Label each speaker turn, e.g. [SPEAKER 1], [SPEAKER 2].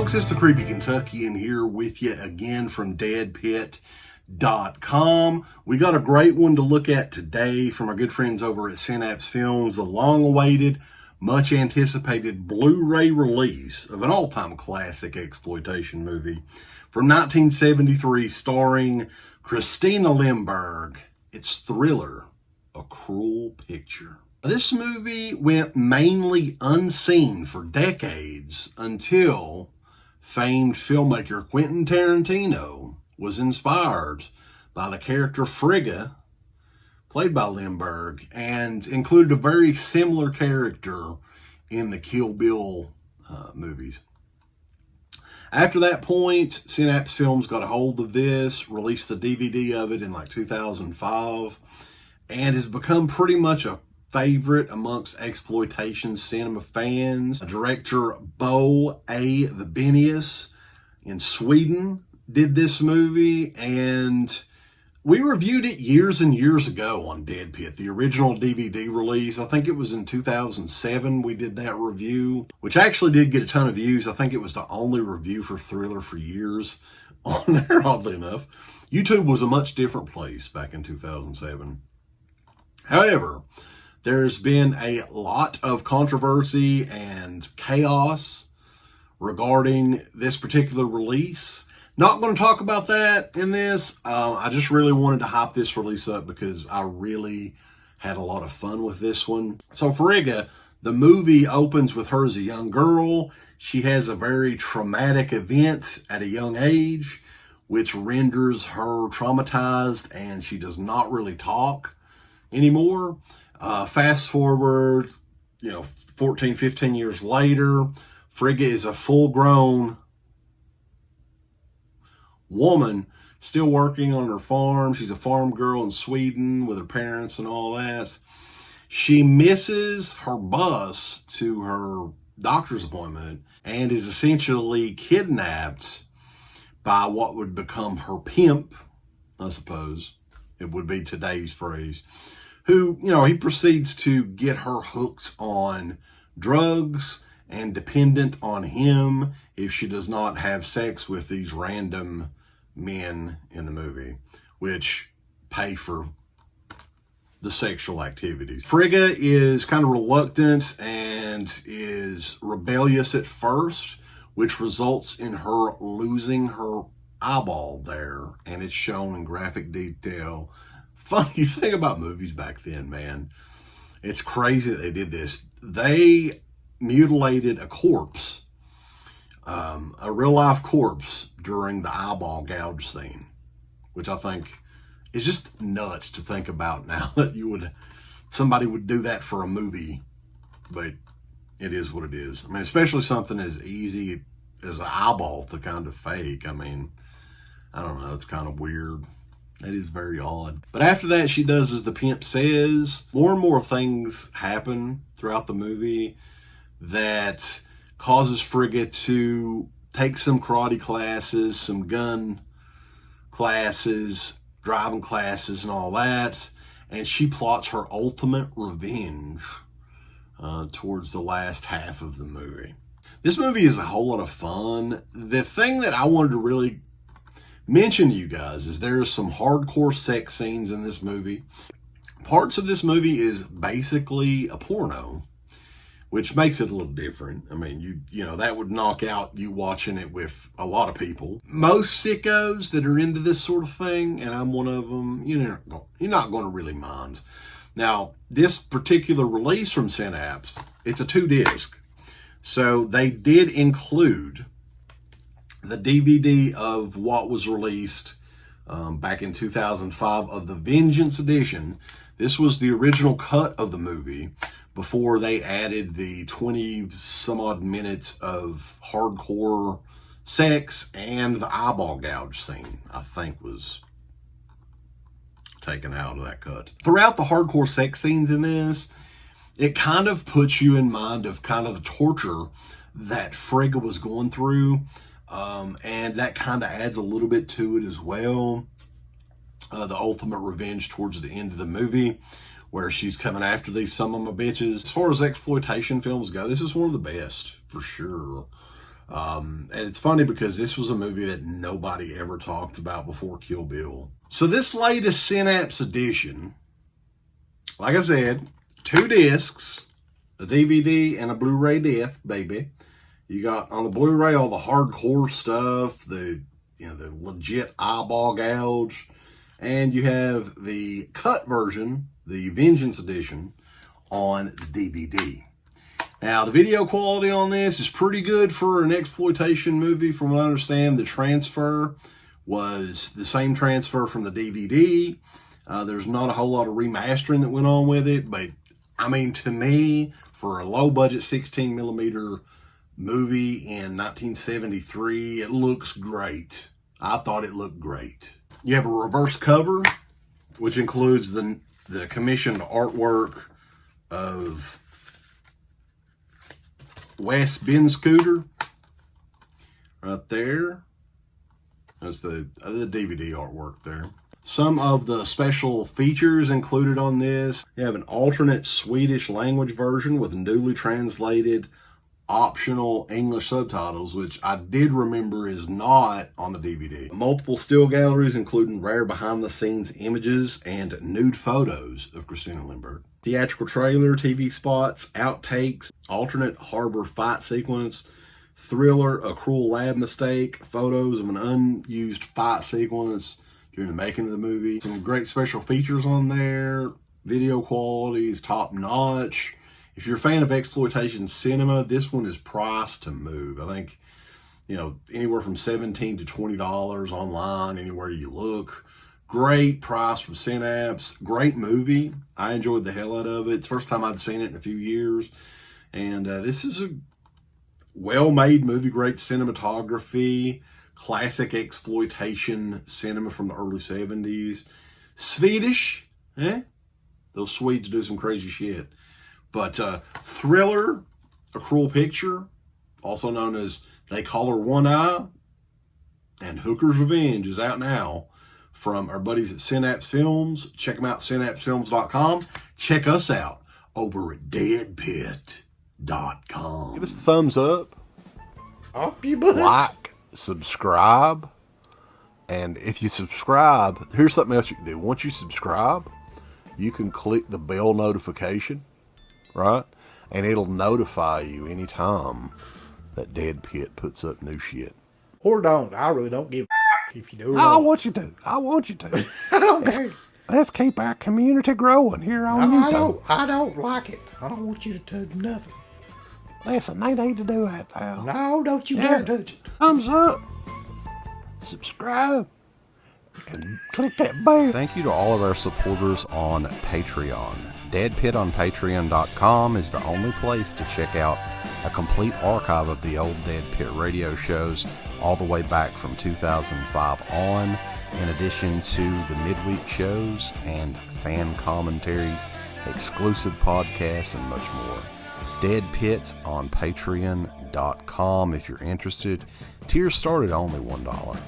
[SPEAKER 1] folks, it's the Creepy Kentuckian here with you again from DEADPIT.com. We got a great one to look at today from our good friends over at Synapse Films, the long-awaited, much-anticipated Blu-ray release of an all-time classic exploitation movie from 1973 starring Christina Lindberg. It's Thriller, A Cruel Picture. This movie went mainly unseen for decades until famed filmmaker Quentin Tarantino was inspired by the character Frigga, played by Lindberg, and included a very similar character in the Kill Bill movies. After that point, Synapse Films got a hold of this, released the DVD of it in like 2005, and has become pretty much a favorite amongst exploitation cinema fans. Director Bo A. Vibenius in Sweden did this movie, and we reviewed it years and years ago on Dead Pit, the original DVD release. I think it was in 2007 we did that review, which actually did get a ton of views. I think it was the only review for Thriller for years on there, oddly enough. YouTube was a much different place back in 2007. However, there's been a lot of controversy and chaos regarding this particular release. Not going to talk about that in this. I just really wanted to hype this release up because I really had a lot of fun with this one. So Frigga, the movie opens with her as a young girl. She has a very traumatic event at a young age, which renders her traumatized, and she does not really talk anymore. Fast forward, 14, 15 years later, Frigga is a full-grown woman still working on her farm. She's a farm girl in Sweden with her parents and all that. She misses her bus to her doctor's appointment and is essentially kidnapped by what would become her pimp, I suppose. It would be today's phrase. Who, he proceeds to get her hooked on drugs and dependent on him if she does not have sex with these random men in the movie, which pay for the sexual activities. Frigga is kind of reluctant and is rebellious at first, which results in her losing her eyeball there, and it's shown in graphic detail. Funny thing about movies back then, man, it's crazy that they did this. They mutilated a corpse, a real life corpse, during the eyeball gouge scene, which I think is just nuts to think about now that somebody would do that for a movie, but it is what it is. I mean, especially something as easy as an eyeball to kind of fake. I mean, I don't know, it's kind of weird. That is very odd. But after that, she does as the pimp says. More and more things happen throughout the movie that causes Frigga to take some karate classes, some gun classes, driving classes, and all that. And she plots her ultimate revenge towards the last half of the movie. This movie is a whole lot of fun. The thing that I wanted to really mention to you guys is there's some hardcore sex scenes in this movie. Parts of this movie is basically a porno, which makes it a little different. I mean, that would knock out you watching it with a lot of people. Most sickos that are into this sort of thing, and I'm one of them, you're not going to really mind. Now, this particular release from Synapse, it's a 2-disc. So they did include the DVD of what was released back in 2005 of the Vengeance Edition. This was the original cut of the movie before they added the 20 some odd minutes of hardcore sex and the eyeball gouge scene, I think, was taken out of that cut. Throughout the hardcore sex scenes in this, it kind of puts you in mind of kind of the torture that Frigga was going through. And that kind of adds a little bit to it as well. The ultimate revenge towards the end of the movie, where she's coming after these some of my bitches. As far as exploitation films go, this is one of the best, for sure. And it's funny because this was a movie that nobody ever talked about before Kill Bill. So this latest Synapse edition, like I said, 2 discs, a DVD and a Blu-ray disc, baby. You got on the Blu-ray all the hardcore stuff, the legit eyeball gouge, and you have the cut version, the Vengeance edition, on DVD. Now, the video quality on this is pretty good for an exploitation movie. From what I understand, the transfer was the same transfer from the DVD. There's not a whole lot of remastering that went on with it, but I mean, to me, for a low-budget 16mm movie in 1973, it looks great. I thought it looked great. You have a reverse cover, which includes the commissioned artwork of Wes Scooter right there. That's the DVD artwork there. Some of the special features included on this. You have an alternate Swedish language version with newly translated optional English subtitles, which I did remember is not on the DVD. Multiple still galleries, including rare behind-the-scenes images and nude photos of Christina Lindberg. Theatrical trailer, TV spots, outtakes, alternate harbor fight sequence, thriller, a cruel lab mistake, photos of an unused fight sequence during the making of the movie. Some great special features on there. Video quality is top notch. If you're a fan of exploitation cinema, this one is priced to move. I think, anywhere from $17 to $20 online, anywhere you look. Great price from Synapse. Great movie. I enjoyed the hell out of it. It's the first time I'd seen it in a few years. And this is a well-made movie. Great cinematography. Classic exploitation cinema from the early 70s. Swedish. Those Swedes do some crazy shit. But thriller, A Cruel Picture, also known as They Call Her One Eye, and Hooker's Revenge is out now from our buddies at Synapse Films. Check them out, synapsefilms.com. Check us out over at DEADPIT.com. Give us a thumbs up.
[SPEAKER 2] Up your butt.
[SPEAKER 1] Like, subscribe. And if you subscribe, here's something else you can do. Once you subscribe, you can click the bell notification, right? And it'll notify you anytime that Dead Pit puts up new shit.
[SPEAKER 2] Or don't. I really don't give a if you do or
[SPEAKER 1] I
[SPEAKER 2] don't.
[SPEAKER 1] want you to. I want you to.
[SPEAKER 2] I don't care.
[SPEAKER 1] Let's keep our community growing here on YouTube.
[SPEAKER 2] I don't like it. I don't want you to do nothing.
[SPEAKER 1] Listen, they need to do that, pal.
[SPEAKER 2] No, don't you dare touch it.
[SPEAKER 1] Thumbs up. Subscribe. And click that bell. Thank you to all of our supporters on Patreon. DeadPit on Patreon.com is the only place to check out a complete archive of the old Dead Pit radio shows all the way back from 2005 on, in addition to the midweek shows and fan commentaries, exclusive podcasts, and much more. Dead Pit on Patreon.com if you're interested. Tiers start at only $1.